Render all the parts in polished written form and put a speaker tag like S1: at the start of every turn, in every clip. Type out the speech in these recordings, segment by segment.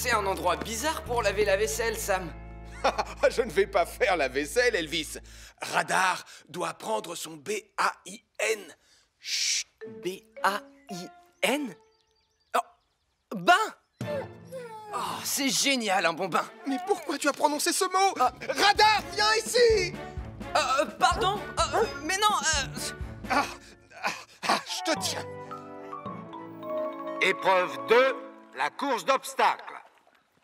S1: C'est un endroit bizarre pour laver la vaisselle, Sam.
S2: Je ne vais pas faire la vaisselle, Elvis. Radar doit prendre son B-A-I-N.
S1: Chut, B-A-I-N? Oh, bain! Oh, c'est génial, un bon bain.
S2: Mais pourquoi tu as prononcé ce mot? Radar, viens ici!
S1: Pardon? Mais non,
S2: je te tiens.
S3: Épreuve 2, la course d'obstacles.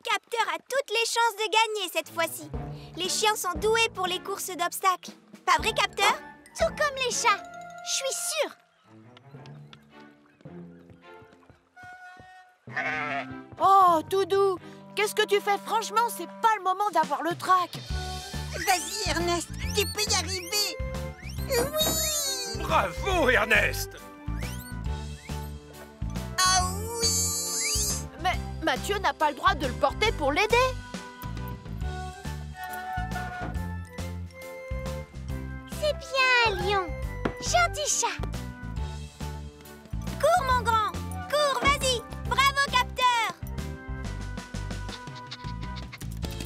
S4: Capteur a toutes les chances de gagner cette fois-ci. Les chiens sont doués pour les courses d'obstacles. Pas vrai, Capteur? Tout comme les chats. Je suis sûre.
S5: Oh, Doudou, qu'est-ce que tu fais? Franchement, c'est pas le moment d'avoir le trac.
S6: Vas-y, Ernest, tu peux y arriver. Oui!
S7: Bravo, Ernest!
S6: Ah oui!
S5: Mais Mathieu n'a pas le droit de le porter pour l'aider.
S4: C'est bien, Lion. Gentil chat. Cours, mon grand. Cours, vas-y. Bravo, Capteur.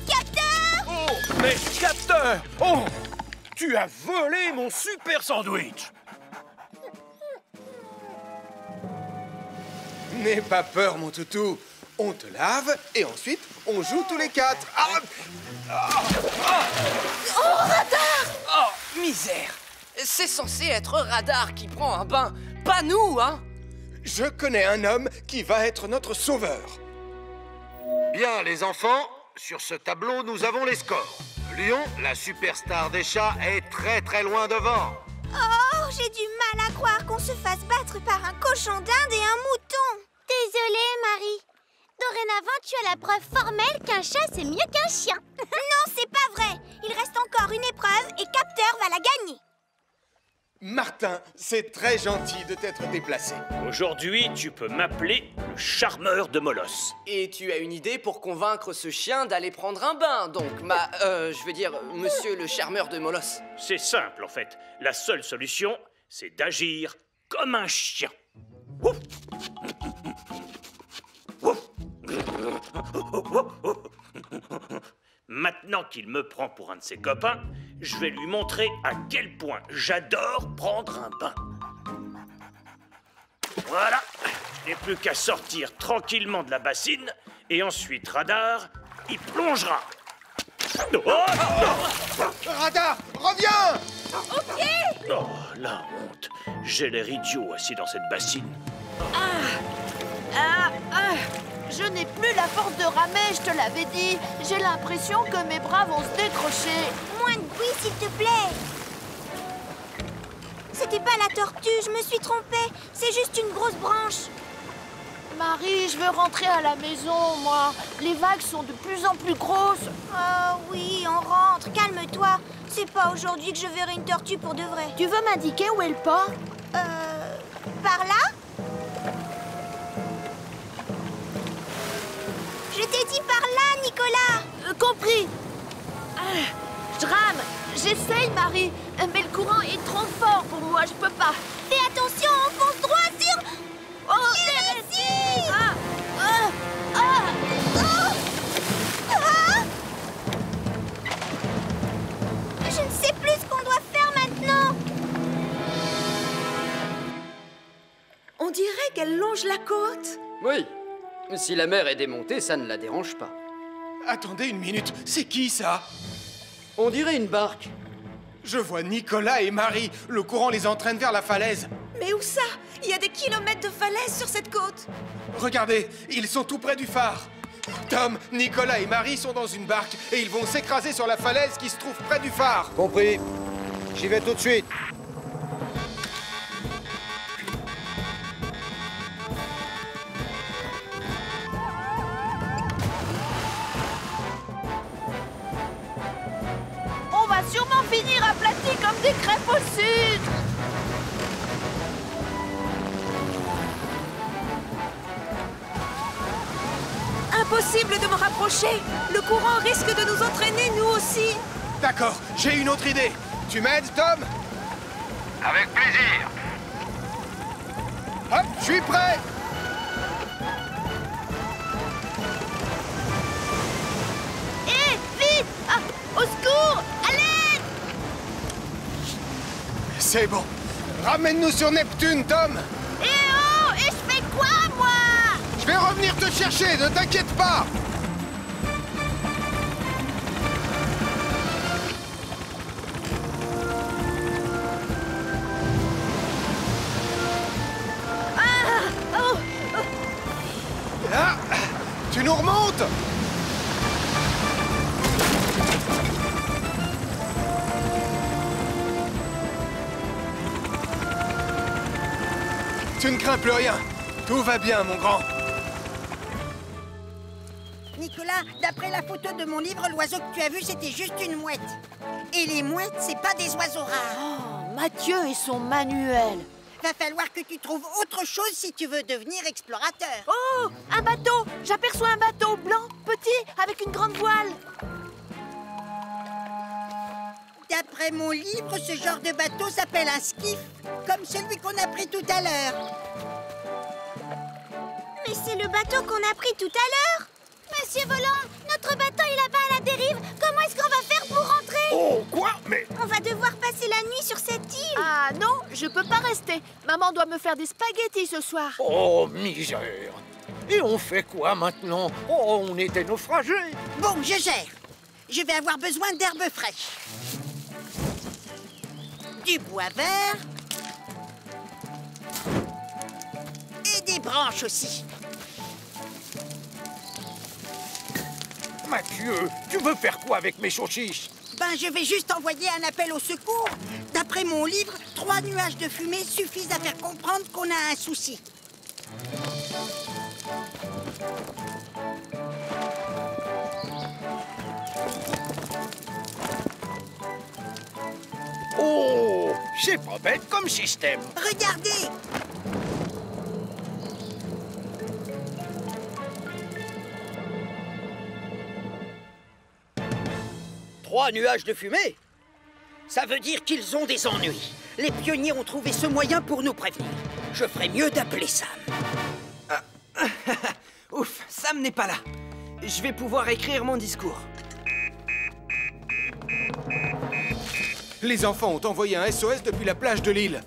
S4: Capteur!
S7: Oh, mais Capteur! Oh! Tu as volé mon super sandwich!
S2: N'aie pas peur, mon toutou. On te lave et ensuite, on joue tous les quatre.
S1: Oh, misère! C'est censé être Radar qui prend un bain, pas nous, hein?
S2: Je connais un homme qui va être notre sauveur.
S3: Bien, les enfants, sur ce tableau, nous avons les scores. Lion, la superstar des chats, est très loin devant.
S4: Oh, j'ai du mal à croire qu'on se fasse battre par un cochon d'Inde et un mouton. Désolée, Marie. Dorénavant, tu as la preuve formelle qu'un chat, c'est mieux qu'un chien. Non, c'est pas vrai. Il reste encore une épreuve et Capteur va la gagner.
S2: Martin, c'est très gentil de t'être déplacé.
S7: Aujourd'hui, tu peux m'appeler le charmeur de Molosse.
S1: Et tu as une idée pour convaincre ce chien d'aller prendre un bain, donc je veux dire, monsieur le charmeur de Molosse.
S7: C'est simple, en fait. La seule solution, c'est d'agir comme un chien. Ouf. Ouf. Maintenant qu'il me prend pour un de ses copains, je vais lui montrer à quel point j'adore prendre un bain. Voilà, je n'ai plus qu'à sortir tranquillement de la bassine et ensuite Radar y plongera. Oh,
S2: Radar, reviens!
S7: oh, la honte. J'ai l'air idiot assis dans cette bassine.
S5: Je n'ai plus la force de ramer, je te l'avais dit. J'ai l'impression que mes bras vont se décrocher.
S4: Moins de bruit, s'il te plaît. C'était pas la tortue, je me suis trompée. C'est juste une grosse branche.
S5: Marie, je veux rentrer à la maison, moi. Les vagues sont de plus en plus grosses.
S4: Oh oui, on rentre, calme-toi. C'est pas aujourd'hui que je verrai une tortue pour de vrai.
S5: Tu veux m'indiquer où est le port?
S4: Par là? Je t'ai dit par là, Nicolas.
S5: Compris. Je rame. J'essaye, Marie. Mais le courant est trop fort pour moi, je peux pas.
S4: Fais attention, on fonce droit sur...
S5: Oh,
S4: ici! Je ne sais plus ce qu'on doit faire maintenant.
S6: On dirait qu'elle longe la côte.
S1: Oui, si la mer est démontée, ça ne la dérange pas.
S2: Attendez une minute, c'est qui ça?
S1: On dirait une barque.
S2: Je vois Nicolas et Marie. Le courant les entraîne vers la falaise.
S6: Mais où ça? Il y a des kilomètres de falaises sur cette côte.
S2: Regardez, ils sont tout près du phare. Tom, Nicolas et Marie sont dans une barque et ils vont s'écraser sur la falaise qui se trouve près du phare.
S3: Compris. J'y vais tout de suite.
S5: On va sûrement finir aplatis comme des crêpes au sucre.
S6: Impossible de me rapprocher. Le courant risque de nous entraîner, nous aussi.
S2: D'accord, j'ai une autre idée. Tu m'aides, Tom?
S3: Avec plaisir.
S2: Hop, je suis prêt. C'est bon. Ramène-nous sur Neptune, Tom.
S5: Eh oh! Et je fais quoi, moi?
S2: Je vais revenir te chercher, ne t'inquiète pas. Ah, tu nous remontes? Tu ne crains plus rien. Tout va bien, mon grand.
S8: Nicolas, d'après la photo de mon livre, l'oiseau que tu as vu, c'était juste une mouette. Et les mouettes, c'est pas des oiseaux rares.
S5: Oh, Mathieu et son manuel.
S8: Va falloir que tu trouves autre chose si tu veux devenir explorateur.
S5: Oh, un bateau! J'aperçois un bateau blanc, petit, avec une grande voile.
S8: D'après mon livre, ce genre de bateau s'appelle un skiff, comme celui qu'on a pris tout à l'heure.
S4: Mais c'est le bateau qu'on a pris tout à l'heure. Monsieur Volant, notre bateau est là-bas à la dérive. Comment est-ce qu'on va faire pour rentrer?
S3: Oh, quoi? Mais...
S4: On va devoir passer la nuit sur cette île.
S5: Ah non, je peux pas rester. Maman doit me faire des spaghettis ce soir.
S3: Oh, misère. Et on fait quoi maintenant? Oh, on était naufragés.
S8: Bon, je gère. Je vais avoir besoin d'herbes fraîches. Du bois vert. Et des branches aussi.
S3: Mathieu, tu veux faire quoi avec mes saucisses?
S8: Ben, je vais juste envoyer un appel au secours. D'après mon livre, 3 nuages de fumée suffisent à faire comprendre qu'on a un souci.
S3: Oh, c'est pas bête comme système.
S8: Regardez!
S9: Trois nuages de fumée? Ça veut dire qu'ils ont des ennuis. Les pionniers ont trouvé ce moyen pour nous prévenir. Je ferais mieux d'appeler Sam.
S1: Ouf, Sam n'est pas là. Je vais pouvoir écrire mon discours.
S2: Les enfants ont envoyé un SOS depuis la plage de l'île.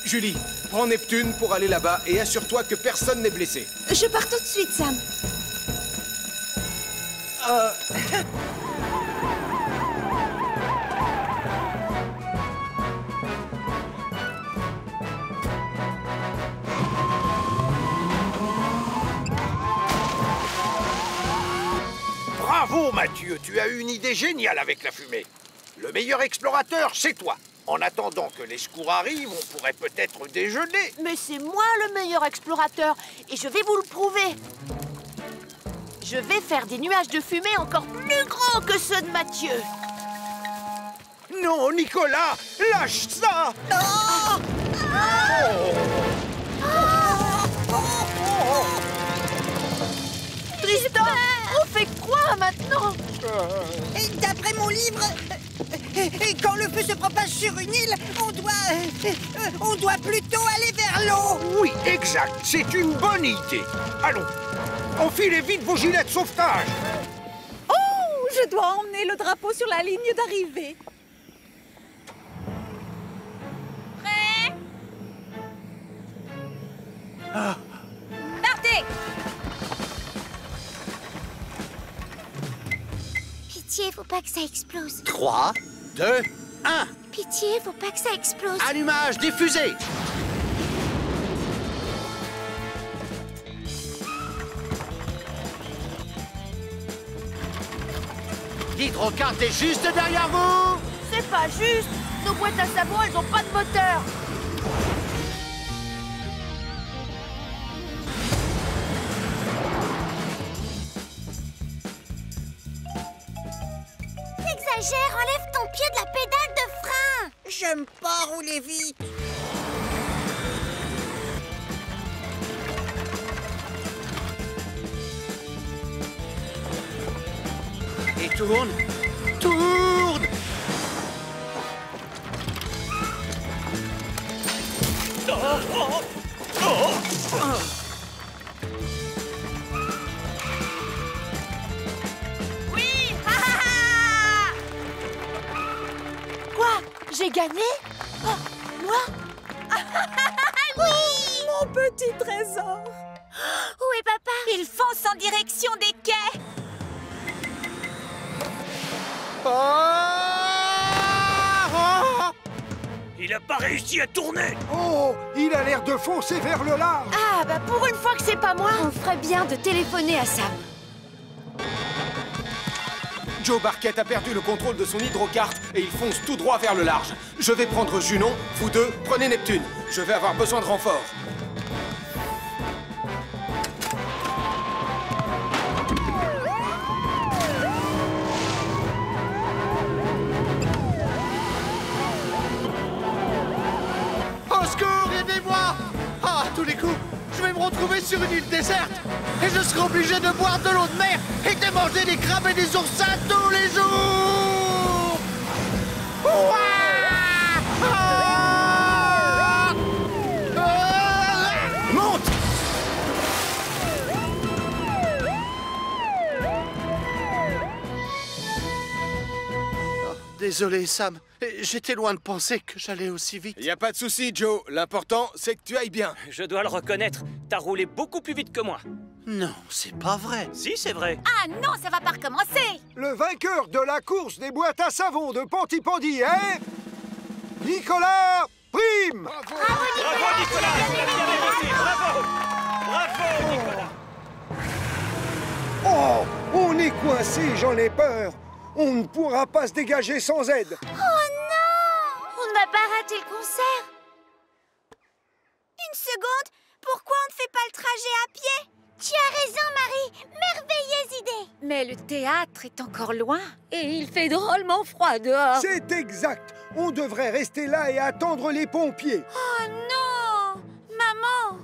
S2: Julie, prends Neptune pour aller là-bas et assure-toi que personne n'est blessé.
S6: Je pars tout de suite, Sam.
S3: Bravo, Mathieu, tu as eu une idée géniale avec la fumée. Le meilleur explorateur, c'est toi. En attendant que les secours arrivent, on pourrait peut-être déjeuner.
S5: Mais c'est moi le meilleur explorateur et je vais vous le prouver. Je vais faire des nuages de fumée encore plus gros que ceux de Mathieu.
S3: Non, Nicolas, lâche ça.
S5: Tristan, on fait quoi maintenant?
S8: Et d'après mon livre, quand le feu se propage sur une île, on doit plutôt aller vers l'eau.
S3: Oui, exact, c'est une bonne idée. Allons, enfilez vite vos gilets de sauvetage.
S6: Oh, je dois emmener le drapeau sur la ligne d'arrivée. Partez!
S4: Pitié, faut pas que ça explose.
S9: 3, 2, 1.
S4: Pitié, faut pas que ça explose.
S9: Allumage des fusées. L'hydrocarte est juste derrière vous.
S5: C'est pas juste. Nos boîtes à savon, elles ont pas de moteur.
S4: T'exagères, enlève ton pied de la pédale de frein.
S8: J'aime pas rouler vite.
S9: Et tourne. Tourne.
S5: Oui! Quoi? J'ai gagné? Oh,
S6: petit trésor.
S4: Où est papa?
S6: Il fonce en direction des quais.
S7: Il a pas réussi à tourner.
S3: Oh, il a l'air de foncer vers le large.
S5: Ah, bah pour une fois que c'est pas moi.
S6: On ferait bien de téléphoner à Sam.
S2: Joe Barquette a perdu le contrôle de son hydrocarte et il fonce tout droit vers le large. Je vais prendre Junon, vous deux, prenez Neptune. Je vais avoir besoin de renfort.
S10: Au secours, aidez-moi! Ah, à tous les coups, je vais me retrouver sur une île déserte et je serai obligé de boire de l'eau de mer et de manger des crabes et des oursins tous les jours! Ouah! Ah! Ah!
S2: Monte!
S10: Désolé, Sam. J'étais loin de penser que j'allais aussi vite.
S2: Y a pas de souci, Joe. L'important, c'est que tu ailles bien.
S7: Je dois le reconnaître, t'as roulé beaucoup plus vite que moi.
S10: Non, c'est pas vrai.
S7: Si, c'est vrai.
S4: Ah non, ça va pas recommencer.
S3: Le vainqueur de la course des boîtes à savon de Pontypandy est... Nicolas Prime.
S7: Bravo, Nicolas. Bien mérité. Bravo. Bravo, Nicolas.
S3: Oh, on est coincé, j'en ai peur. On ne pourra pas se dégager sans aide.
S4: Oh non! On ne va pas rater le concert. Une seconde, pourquoi on ne fait pas le trajet à pied? Tu as raison, Marie. Merveilleuse idée.
S6: Mais le théâtre est encore loin et il fait drôlement froid dehors.
S3: C'est exact. On devrait rester là et attendre les pompiers.
S6: Oh non! Maman!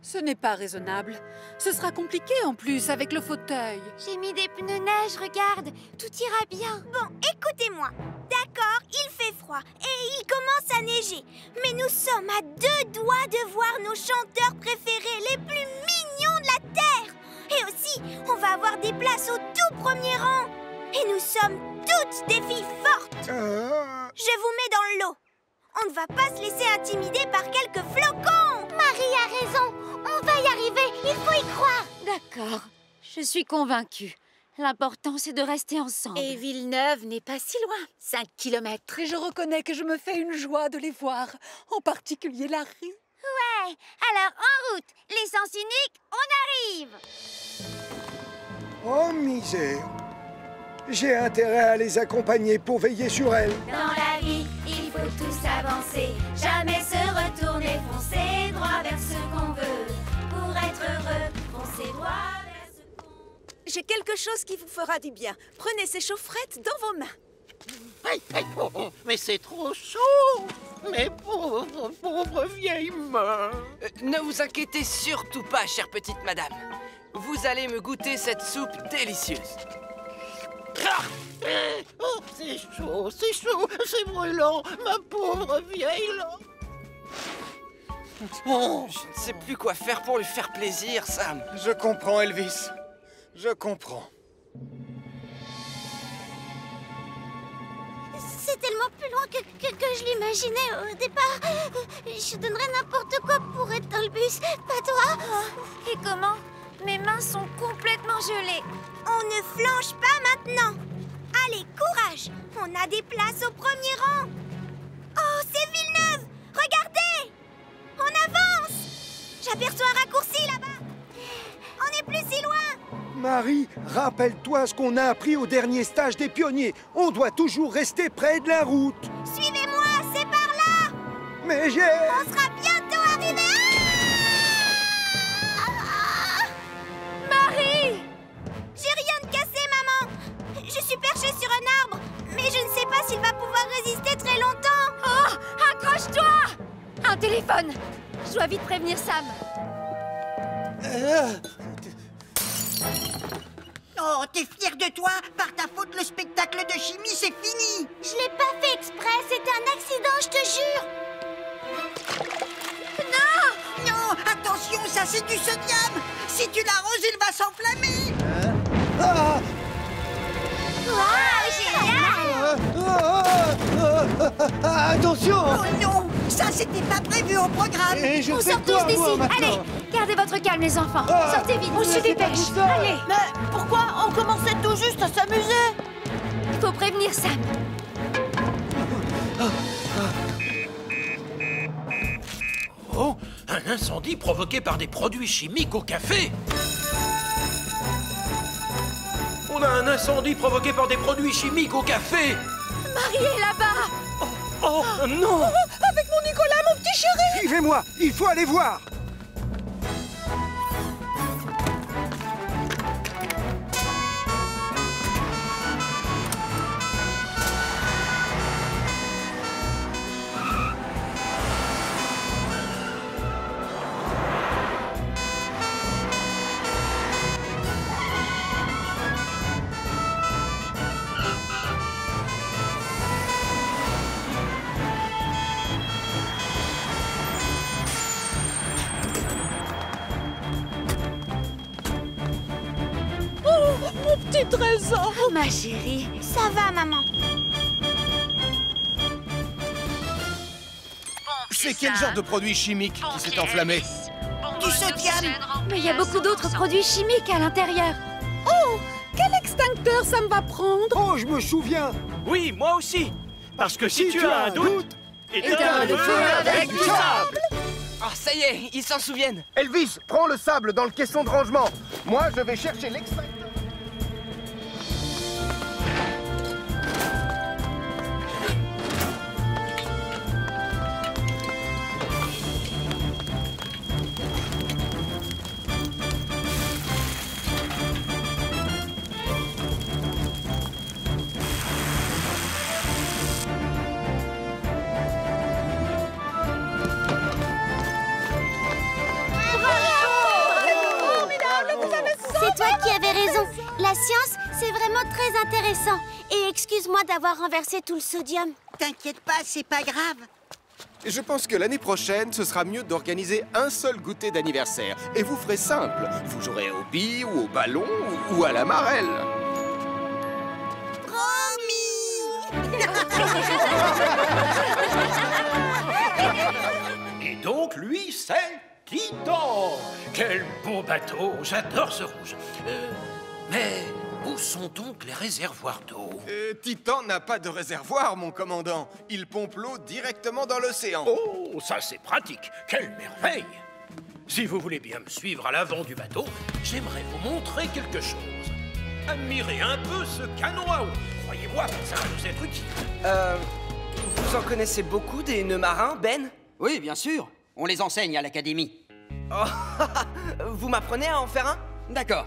S6: Ce n'est pas raisonnable. Ce sera compliqué en plus avec le fauteuil.
S4: J'ai mis des pneus neige, regarde. Tout ira bien. Bon, écoutez-moi. D'accord, il fait froid et il commence à neiger. Mais nous sommes à 2 doigts de voir nos chanteurs préférés les plus mignons de la Terre. Et aussi, on va avoir des places au tout premier rang. Et nous sommes toutes des filles fortes. Je vous mets dans l'eau. On ne va pas se laisser intimider par quelques flocons. Marie a raison. On va y arriver. Il faut y croire.
S6: D'accord, je suis convaincue. L'important, c'est de rester ensemble. Et Villeneuve n'est pas si loin. 5 kilomètres. Et je reconnais que je me fais une joie de les voir. En particulier Larry.
S4: Ouais, alors en route. L'essence unique, on arrive.
S3: Oh, misère. J'ai intérêt à les accompagner pour veiller sur elles.
S11: Dans la vie, il faut tous avancer. Jamais se retourner, foncer droit vers ce qu'on veut. Pour être heureux, foncer droit vers ce qu'on veut.
S6: J'ai quelque chose qui vous fera du bien. Prenez ces chaufferettes dans vos mains.
S10: Aïe, aïe, oh, mais c'est trop chaud. Mes pauvres vieilles mains.
S1: Ne vous inquiétez surtout pas, chère petite madame. Vous allez me goûter cette soupe délicieuse.
S10: Oh, c'est c'est brûlant, ma pauvre vieille langue.
S1: Oh, je ne sais plus quoi faire pour lui faire plaisir, Sam.
S2: Je comprends, Elvis. Je comprends.
S4: C'est tellement plus loin que je l'imaginais au départ. Je donnerais n'importe quoi pour être dans le bus, pas toi.
S6: Et comment? Mes mains sont complètement gelées.
S4: On ne flanche pas maintenant. Allez, courage. On a des places au premier rang. Oh, c'est Villeneuve. Regardez. On avance. J'aperçois un raccourci là-bas. On n'est plus si loin.
S3: Marie, rappelle-toi ce qu'on a appris au dernier stage des pionniers. On doit toujours rester près de la route.
S4: Suivez-moi, c'est par là.
S3: Mais j'ai...
S4: On sera bientôt arrivés.
S6: Marie!
S4: J'ai rien de cassé, maman. Je suis perchée sur un arbre, mais je ne sais pas s'il va pouvoir résister très longtemps.
S6: Oh! Accroche-toi! Un téléphone! Je dois vite prévenir Sam.
S8: Oh, t'es fière de toi? Par ta faute, le spectacle de chimie, c'est fini.
S4: Je l'ai pas fait exprès, c'était un accident, je te jure.
S8: Non! Non, attention, ça c'est du sodium. Si tu l'arroses, il va s'enflammer.
S4: Wow, génial!
S10: Attention!
S8: Oh non, Ça, c'était pas prévu au programme.
S10: Et je
S6: On
S10: fais
S6: sort
S10: quoi,
S6: tous d'ici.
S10: moi, maintenant?
S6: Allez, gardez votre calme, les enfants.
S10: Ah,
S6: Sortez vite. On se
S10: c'est pas
S6: dépêche.
S10: tout ça.
S6: Allez,
S5: Mais pourquoi on commençait tout juste à s'amuser?
S6: il faut prévenir Sam.
S7: Oh, un incendie provoqué par des produits chimiques au café. On a un incendie provoqué par des produits chimiques au café.
S6: Marie est là-bas.
S7: Oh, non.
S8: Avec mon Nicolas, mon petit chéri.
S2: Suivez-moi, il faut aller voir.
S8: Mon petit trésor.
S6: Ma chérie.
S4: Ça va, maman.
S2: C'est quel genre de produit chimique qui s'est enflammé?
S8: Du sodium.
S6: Mais il y a beaucoup d'autres produits chimiques à l'intérieur.
S8: Oh, quel extincteur ça me va prendre?
S2: Oh, je me souviens.
S7: Oui, moi aussi. Parce que si tu as un doute,
S6: éteins le feu avec du sable.
S1: Ah, ça y est, ils s'en souviennent.
S2: Elvis, prends le sable dans le caisson de rangement. Moi, je vais chercher l'extincteur.
S4: C'est toi qui avais raison. La science, c'est vraiment très intéressant. Et excuse-moi d'avoir renversé tout le sodium.
S8: T'inquiète pas, c'est pas grave.
S2: Je pense que l'année prochaine, ce sera mieux d'organiser un seul goûter d'anniversaire. Et vous ferez simple. Vous jouerez aux billes ou au ballon ou à la marelle.
S7: Et donc, lui, c'est Titan. Quel beau bateau. J'adore ce rouge. Mais où sont donc les réservoirs d'eau?
S2: Titan n'a pas de réservoir, mon commandant. Il pompe l'eau directement dans l'océan.
S7: Oh, ça c'est pratique. Quelle merveille. Si vous voulez bien me suivre à l'avant du bateau, j'aimerais vous montrer quelque chose. Admirez un peu ce canon à eau. Croyez-moi, ça va nous être utile.
S1: Vous en connaissez beaucoup des nœuds marins, Ben?
S9: Oui, bien sûr. On les enseigne à l'académie.
S1: Oh, vous m'apprenez à en faire un?
S9: D'accord.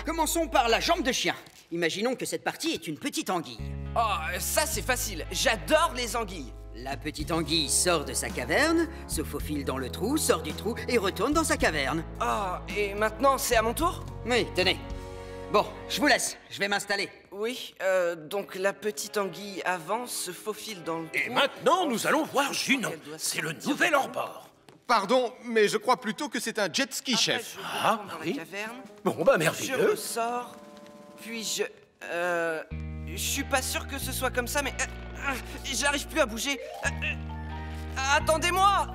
S9: Commençons par la jambe de chien. Imaginons que cette partie est une petite anguille.
S1: Oh, ça c'est facile. J'adore les anguilles.
S9: La petite anguille sort de sa caverne, se faufile dans le trou, sort du trou et retourne dans sa caverne.
S1: Oh, et maintenant c'est à mon tour?
S9: Oui, tenez. Bon, je vous laisse. Je vais m'installer.
S1: Oui, donc la petite anguille avance, se faufile dans le trou.
S7: Et maintenant, nous allons voir Junon. C'est le nouvel hors-bord.
S2: Pardon, mais je crois plutôt que c'est un jet ski, chef.
S7: Ah,
S1: dans
S7: oui.
S1: la caverne.
S7: Bon, bah
S1: Je
S7: merveilleux.
S1: ressors, puis je suis pas sûr que ce soit comme ça, mais j'arrive plus à bouger. Attendez-moi.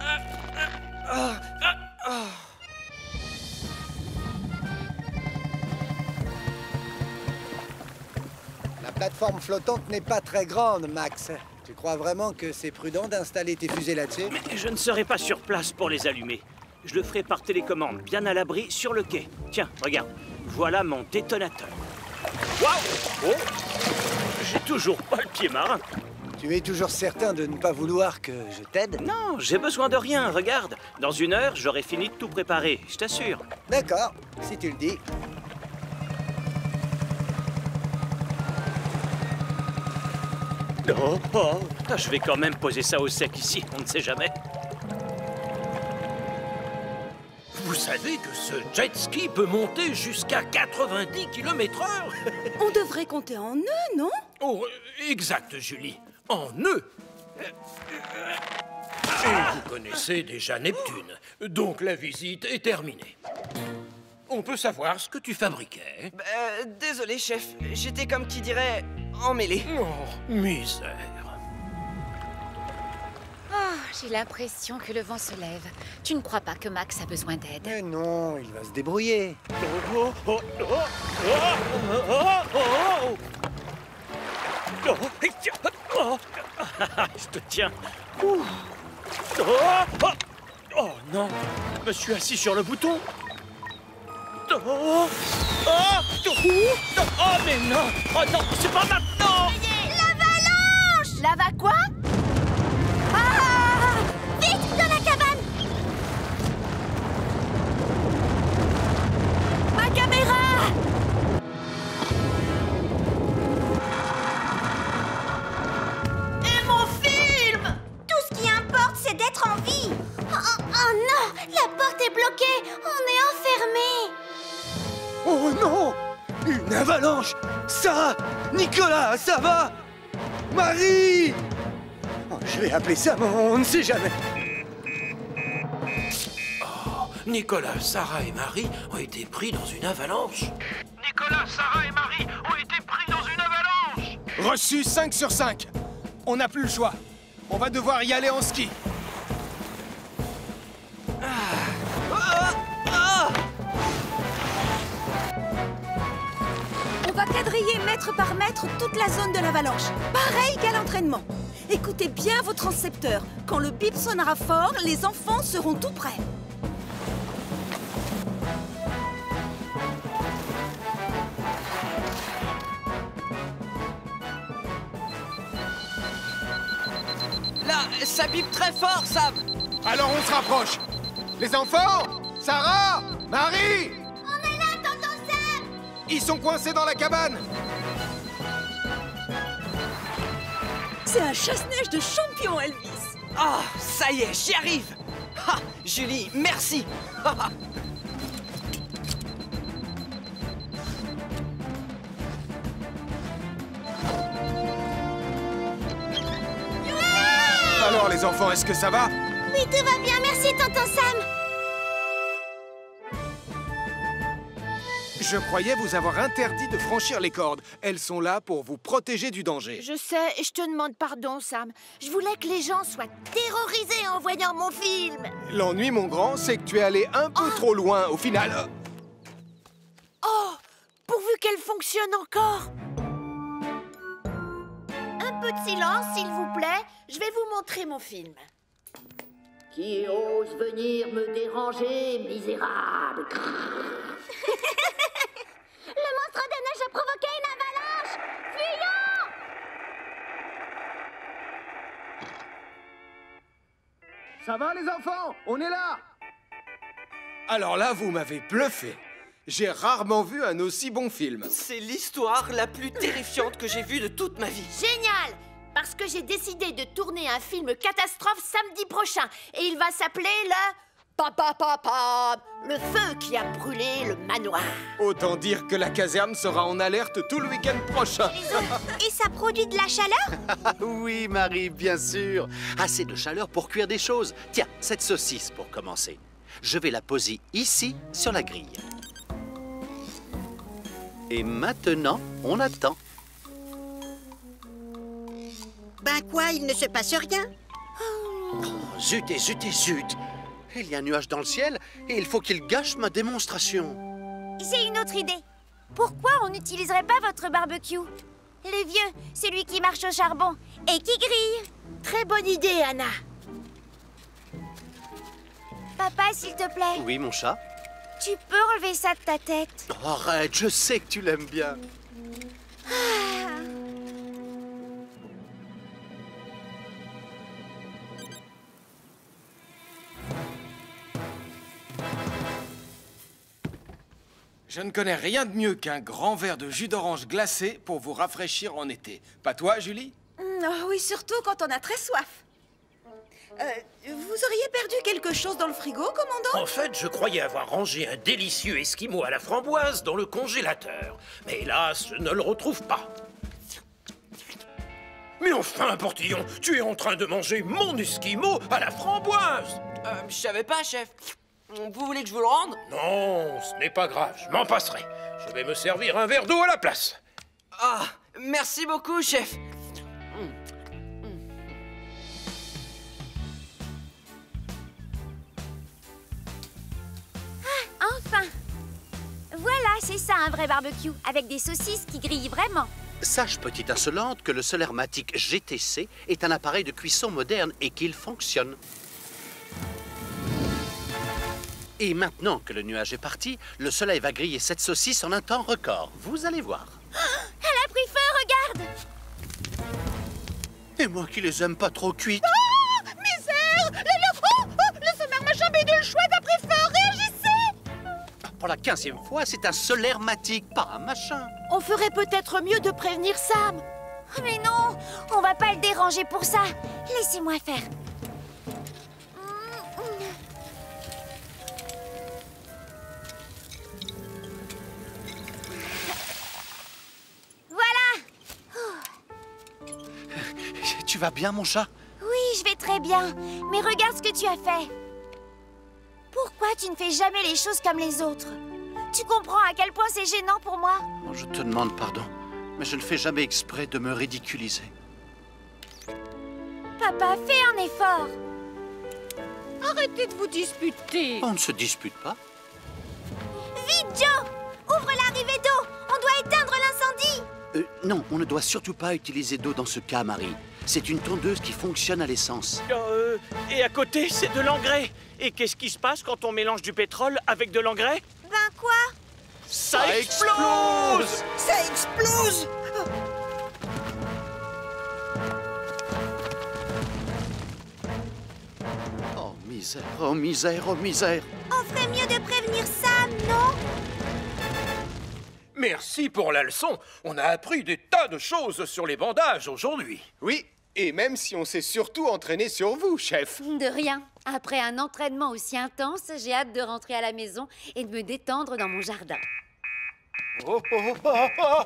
S12: La plateforme flottante n'est pas très grande, Max. Tu crois vraiment que c'est prudent d'installer tes fusées là-dessus?
S13: Mais je ne serai pas sur place pour les allumer. Je le ferai par télécommande, bien à l'abri, sur le quai. Tiens, regarde. Voilà mon détonateur. Waouh! Oh! J'ai toujours pas le pied marin.
S12: Tu es toujours certain de ne pas vouloir que je t'aide?
S13: Non, j'ai besoin de rien, regarde. Dans 1 heure, j'aurai fini de tout préparer, je t'assure.
S12: D'accord, si tu le dis.
S13: Oh, oh. Ah, je vais quand même poser ça au sec ici, on ne sait jamais.
S7: Vous savez que ce jet ski peut monter jusqu'à 90 km/h?
S8: On devrait compter en nœuds, non?
S7: Oh, exact, Julie. En nœuds. Et vous connaissez déjà Neptune, donc la visite est terminée. On peut savoir ce que tu fabriquais?
S1: Désolé, chef. J'étais comme qui dirait emmêlé.
S7: Oh, misère.
S4: Oh,
S6: J'ai l'impression que le vent se lève. Tu ne crois pas que Max a besoin d'aide?
S12: Mais non, il va se débrouiller.
S13: Je te tiens. Oh non, je me suis assis sur le bouton. Oh mais non. Oh non, c'est pas maintenant.
S5: L'avalanche! Lava quoi?
S4: Ah! Vite, dans la cabane!
S5: Ma caméra! Et mon film!
S4: Tout ce qui importe, c'est d'être en vie. Oh non, la porte est bloquée. On est enfermés.
S10: Oh non! Une avalanche! Sarah! Nicolas, ça va? Marie! Oh, je vais appeler ça, mais on ne sait jamais.
S7: Oh, Nicolas, Sarah et Marie ont été pris dans une avalanche. Nicolas, Sarah et Marie ont été pris dans une avalanche.
S2: Reçu 5 sur 5. On n'a plus le choix. On va devoir y aller en ski.
S8: On va quadriller mètre par mètre toute la zone de l'avalanche. Pareil qu'à l'entraînement. Écoutez bien vos transcepteurs. Quand le bip sonnera fort, les enfants seront tout prêts.
S1: Là, ça pipe très fort, Sam.
S2: Alors on se rapproche. Les enfants, Sarah, Marie,
S4: On est là, tonton Sam.
S2: ils sont coincés dans la cabane.
S8: C'est un chasse-neige de champion, Elvis.
S1: Ah, ça y est, j'y arrive. Ah, Julie, merci.
S2: Alors les enfants, est-ce que ça va?
S4: Oui, tout va bien, merci, tonton Sam.
S2: Je croyais vous avoir interdit de franchir les cordes. Elles sont là pour vous protéger du danger.
S5: Je sais, et je te demande pardon, Sam. Je voulais que les gens soient terrorisés en voyant mon film.
S2: L'ennui, mon grand, c'est que tu es allé un peu trop loin au final.
S5: Oh, pourvu qu'elle fonctionne encore. Un peu de silence, s'il vous plaît. Je vais vous montrer mon film.
S9: Qui ose venir me déranger, misérable?
S4: Le monstre de neige a provoqué une avalanche. Fuyons!
S10: Ça va les enfants? On est là!
S2: Alors là, vous m'avez bluffé. J'ai rarement vu un aussi bon film.
S1: C'est l'histoire la plus terrifiante que j'ai vue de toute ma vie.
S5: Génial! Parce que j'ai décidé de tourner un film catastrophe samedi prochain. Et il va s'appeler le feu qui a brûlé le manoir.
S2: Autant dire que la caserne sera en alerte tout le week-end prochain.
S4: Et ça produit de la chaleur?
S3: Oui, Marie, bien sûr. Assez de chaleur pour cuire des choses. Tiens, cette saucisse pour commencer. Je vais la poser ici, sur la grille. Et maintenant, on attend.
S8: Ben quoi, il ne se passe rien?
S3: Oh, zut et zut et zut. Il y a un nuage dans le ciel et il faut qu'il gâche ma démonstration.
S4: J'ai une autre idée. Pourquoi on n'utiliserait pas votre barbecue? Le vieux, celui qui marche au charbon et qui grille.
S5: Très bonne idée, Anna.
S4: Papa, s'il te plaît.
S3: Oui, mon chat?
S4: Tu peux enlever ça de ta tête?
S3: Oh, arrête, je sais que tu l'aimes bien.
S2: Je ne connais rien de mieux qu'un grand verre de jus d'orange glacé pour vous rafraîchir en été. Pas toi, Julie?
S8: Oui, surtout quand on a très soif. Vous auriez perdu quelque chose dans le frigo, commandant?
S7: En fait, je croyais avoir rangé un délicieux esquimau à la framboise dans le congélateur. Mais hélas, je ne le retrouve pas. Mais enfin, Portillon, tu es en train de manger mon esquimau à la framboise!
S1: Je savais pas, chef. Vous voulez que je vous le rende?
S7: Non, ce n'est pas grave, je m'en passerai. Je vais me servir un verre d'eau à la place.
S1: Ah, merci beaucoup, chef.
S4: faim. Voilà, c'est ça un vrai barbecue, avec des saucisses qui grillent vraiment.
S14: Sache, petite insolente, que le Solarmatic GTC est un appareil de cuisson moderne et qu'il fonctionne. Et maintenant que le nuage est parti, le soleil va griller cette saucisse en un temps record. Vous allez voir.
S4: Elle a pris feu, regarde!
S14: Et moi qui les aime pas trop cuites.
S5: Oh, misère! Le sommaire machin bidule chouette a pris feu, réagissez!
S14: Pour la 15e fois, c'est un Solarmatic, pas un machin.
S5: On ferait peut-être mieux de prévenir Sam.
S4: Oh, mais non, on va pas le déranger pour ça. Laissez-moi faire.
S14: Tu vas bien, mon chat?
S4: Oui, je vais très bien. Mais regarde ce que tu as fait. Pourquoi tu ne fais jamais les choses comme les autres? Tu comprends à quel point c'est gênant pour moi?
S14: Je te demande pardon, mais je ne fais jamais exprès de me ridiculiser.
S4: Papa, fais un effort.
S6: Arrêtez de vous disputer.
S14: On ne se dispute pas.
S4: Vite, Joe! Ouvre l'arrivée d'eau. On doit éteindre l'incendie.
S14: Non, on ne doit surtout pas utiliser d'eau dans ce cas, Marie. C'est une tondeuse qui fonctionne à l'essence.
S13: Et à côté, c'est de l'engrais. Et qu'est-ce qui se passe quand on mélange du pétrole avec de l'engrais?
S4: Ben quoi?
S13: Ça explose!
S9: Ça explose!
S14: Oh misère, oh misère, oh misère!
S4: On ferait mieux de prévenir Sam, non?
S7: Merci pour la leçon. On a appris des tas de choses sur les bandages aujourd'hui.
S2: Oui, et même si on s'est surtout entraîné sur vous, chef.
S6: De rien. Après un entraînement aussi intense, j'ai hâte de rentrer à la maison et de me détendre dans mon jardin.
S7: Oh, oh, oh, oh, oh,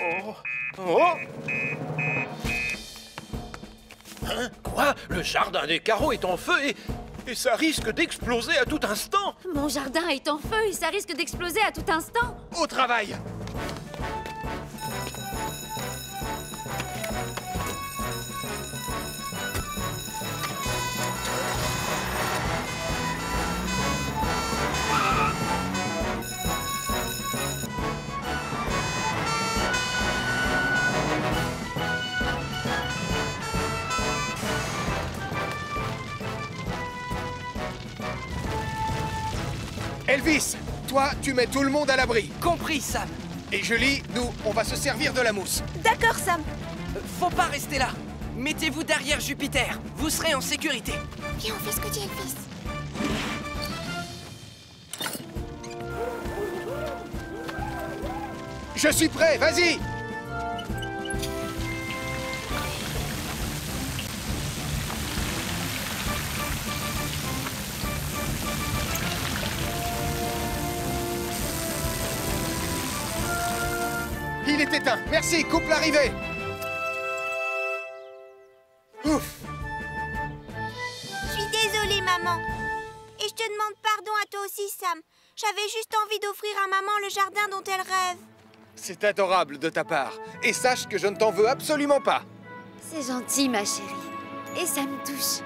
S7: oh, oh. Hein? Quoi? Le jardin des carreaux est en feu et ça risque d'exploser à tout instant.
S6: Mon jardin est en feu et ça risque d'exploser à tout instant.
S2: Au travail! Elvis, toi, tu mets tout le monde à l'abri.
S1: Compris, Sam.
S2: Et Julie, nous, on va se servir de la mousse.
S8: D'accord, Sam.
S1: Faut pas rester là. Mettez-vous derrière Jupiter. Vous serez en sécurité.
S4: Viens, on fait ce que dit Elvis.
S2: Je suis prêt, vas-y! Il est éteint. Merci, coupe l'arrivée. Ouf.
S4: Je suis désolée, maman. Et je te demande pardon à toi aussi, Sam. J'avais juste envie d'offrir à maman le jardin dont elle rêve.
S2: C'est adorable de ta part. Et sache que je ne t'en veux absolument pas.
S6: C'est gentil, ma chérie. Et ça me touche.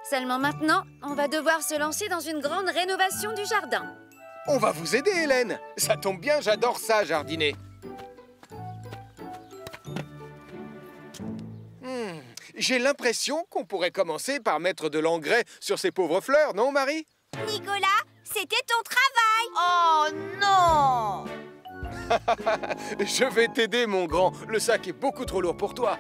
S6: Seulement maintenant, on va devoir se lancer dans une grande rénovation du jardin.
S2: On va vous aider, Hélène. Ça tombe bien, j'adore ça, jardiner. J'ai l'impression qu'on pourrait commencer par mettre de l'engrais sur ces pauvres fleurs, non, Marie?
S4: Nicolas, c'était ton travail.
S5: Oh non!
S2: Je vais t'aider, mon grand. Le sac est beaucoup trop lourd pour toi.